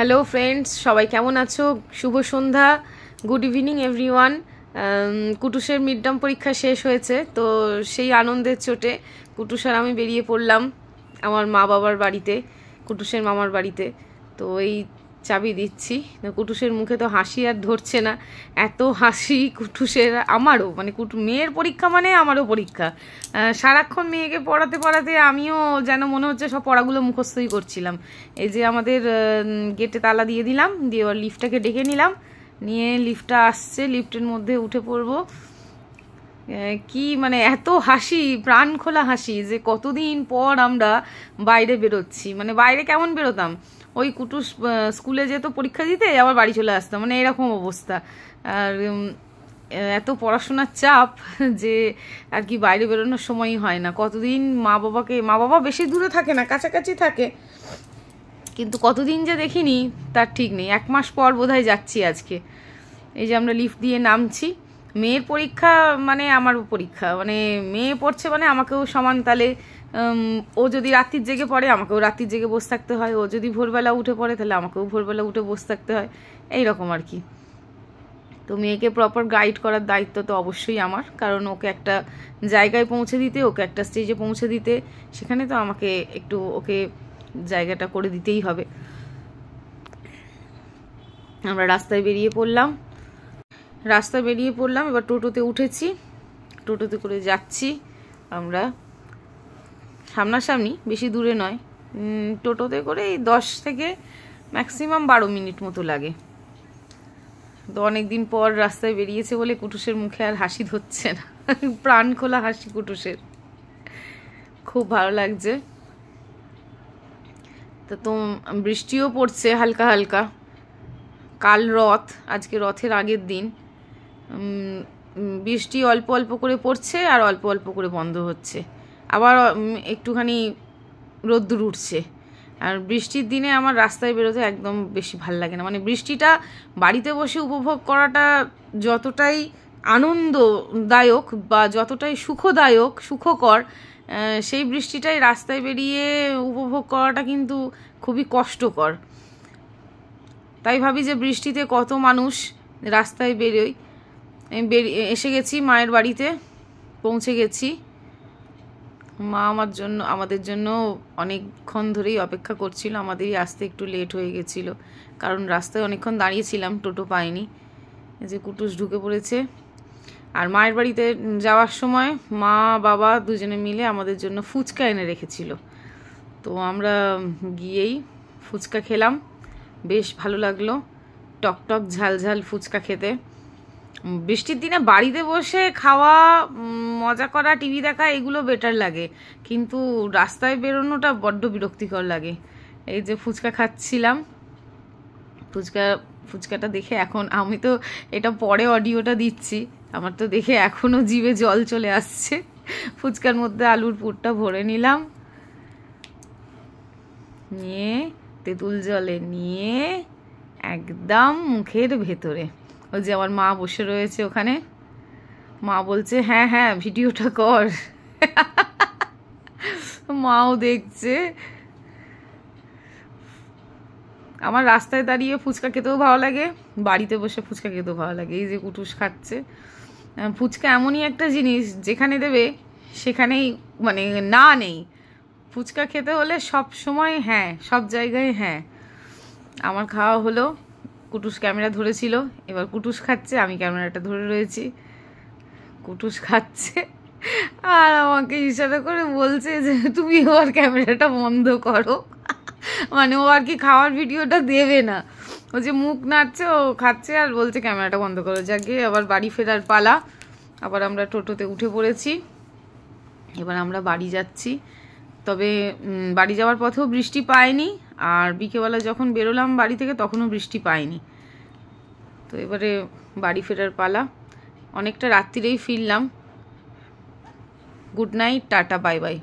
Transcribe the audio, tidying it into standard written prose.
Hello friends, সবাই কেমন আছো? শুভ সন্ধ্যা, গুড ইভিনিং এভরিওয়ান। কুটুসের মিড টার্ম পরীক্ষা শেষ হয়েছে, তো সেই আনন্দের চোটে কুটুস আর আমি বেরিয়ে পড়লাম আমার মা বাবার বাড়িতে, কুটুসের মামার বাড়িতে। তো এই চাবি দিচ্ছি, কুটুসের মুখে তো হাসি আর ধরছে না, এত হাসি কুটুসের। আমারও মানে মেয়ের পরীক্ষা মানে আমারও পরীক্ষা। সারাক্ষণ মেয়েকে পড়াতে পড়াতে আমিও যেন মনে হচ্ছে সব পড়াগুলো মুখস্থই করছিলাম। এই যে আমাদের গেটে তালা দিয়ে দিলাম, দিয়ে ওর লিফটটাকে ডেকে নিলাম, নিয়ে লিফটটা আসছে, লিফটের মধ্যে উঠে পড়বো। কি মানে এত হাসি, প্রাণ খোলা হাসি, যে কতদিন পর আমরা বাইরে বেরোচ্ছি। মানে বাইরে কেমন বেরোতাম, ওই কুটুস স্কুলে যেত পরীক্ষা দিতে, আবার বাড়ি চলে আসতাম, মানে এরকম অবস্থা। আর এত পড়াশোনার চাপ যে আর কি বাইরে বেরোনোর সময়ই হয় না। কতদিন মা বাবা বেশি দূরে থাকে না, কাছাকাছি থাকে, কিন্তু কতদিন যে দেখিনি তার ঠিক নেই। 1 মাস পর বোধহয় যাচ্ছি আজকে। এই যে আমরা লিফট দিয়ে নামছি। মেয়ের পরীক্ষা মানে আমারও পরীক্ষা, মানে মেয়ে পড়ছে মানে আমাকেও সমান তালে। ও যদি রাত্রির জেগে পড়ে আমাকেও রাত্রির জেগে বসে থাকতে হয়, ও যদি ভোরবেলা উঠে পড়ে তাহলে আমাকেও ভোরবেলা উঠে বসে থাকতে হয়, এইরকম আর কি। তো মেয়েকে প্রপার গাইড করার দায়িত্ব তো অবশ্যই আমার, কারণ ওকে একটা জায়গায় পৌঁছে দিতে, ওকে একটা স্টেজে পৌঁছে দিতে, সেখানে তো আমাকে একটু ওকে জায়গাটা করে দিতেই হবে। আমরা রাস্তায় বেরিয়ে পড়লাম, এবার টোটোতে উঠেছি, টোটোতে করে যাচ্ছি আমরা সামনাসামনি, বেশি দূরে নয়। টোটোতে করে এই 10 থেকে ম্যাক্সিমাম 12 মিনিট মতো লাগে। তো অনেকদিন পর রাস্তায় বেরিয়েছে বলে কুটুসের মুখে আর হাসি ধরছে না, প্রাণ খোলা হাসি কুটুসের, খুব ভালো লাগছে। তো বৃষ্টিও পড়ছে হালকা হালকা। কাল রথ, আজকে রথের আগের দিন। বৃষ্টি অল্প অল্প করে পড়ছে আর অল্প অল্প করে বন্ধ হচ্ছে, আবার একটুখানি রোদ্দুর উঠছে। আর বৃষ্টির দিনে আমার রাস্তায় বেরোতে একদম বেশি ভাল লাগে না। মানে বৃষ্টিটা বাড়িতে বসে উপভোগ করাটা যতটাই আনন্দদায়ক বা যতটাই সুখকর, সেই বৃষ্টিটাই রাস্তায় বেরিয়ে উপভোগ করাটা কিন্তু খুবই কষ্টকর। তাই ভাবি যে বৃষ্টিতে কত মানুষ রাস্তায় এসে গেছি মায়ের বাড়িতে, পৌঁছে গেছি। মা আমাদের জন্য অনেকক্ষণ ধরেই অপেক্ষা করছিল, আমাদেরই আসতে একটু লেট হয়ে গেছিল, কারণ রাস্তায় অনেকক্ষণ দাঁড়িয়েছিলাম, টোটো পাইনি। যে কুটুস ঢুকে পড়েছে। আর মায়ের বাড়িতে যাওয়ার সময় মা বাবা দুজনে মিলে আমাদের জন্য ফুচকা এনে রেখেছিল, তো আমরা গিয়েই ফুচকা খেলাম, বেশ ভালো লাগলো। টকটক ঝাল ফুচকা খেতে। বৃষ্টির দিনে বাড়িতে বসে খাওয়া, মজা করা, টিভি দেখা, এগুলো বেটার লাগে, কিন্তু রাস্তায় বেরোনোটা বড্ড বিরক্তিকর লাগে। এই যে ফুচকা খাচ্ছিলাম, ফুচকাটা দেখে এখন, আমি তো এটা পরে অডিওটা দিচ্ছি, আমার তো দেখে এখনো জিভে জল চলে আসছে। ফুচকার মধ্যে আলুর পুরটা ভরে নিলাম, নিয়ে তেঁতুল জলে নিয়ে একদম মুখের ভেতরে। ওই যে আমার মা বসে রয়েছে ওখানে, মা বলছে হ্যাঁ ভিডিওটা কর। মাও দেখছে। আমার রাস্তায় দাঁড়িয়ে ফুচকা খেতেও ভালো লাগে, বাড়িতে বসে ফুচকা খেতেও ভালো লাগে। এই যে কুটুস খাচ্ছে। ফুচকা এমনই একটা জিনিস, যেখানে দেবে সেখানেই মানে না নেই। ফুচকা খেতে হলে সব সময় হ্যাঁ, সব জায়গায় হ্যাঁ। আমার খাওয়া হলো, কুটুস ক্যামেরা ধরেছিল, এবার কুটুস খাচ্ছে, আমি ক্যামেরাটা ধরে রয়েছি। কুটুস খাচ্ছে আর আমাকে ইশারা করে বলছে যে তুমি ওর ক্যামেরাটা বন্ধ করো। মানে ও আর কি খাওয়ার ভিডিওটা দেবে না, ও যে মুখ নাড়ছে, ও খাচ্ছে আর বলছে ক্যামেরাটা বন্ধ করো। যাকে আবার বাড়ি ফেরার পালা। আবার আমরা টোটোতে উঠে পড়েছি, এবার আমরা বাড়ি যাচ্ছি। তবে বাড়ি যাওয়ার পথেও বৃষ্টি পাইনি, আর বিকেলবেলা যখন বেরোলাম বাড়ি থেকে তখনও বৃষ্টি পাইনি। তো এবারে বাড়ি ফেরার পালা। অনেকটা রাত্রিরেই ফিরলাম। Good night, tata, bye bye.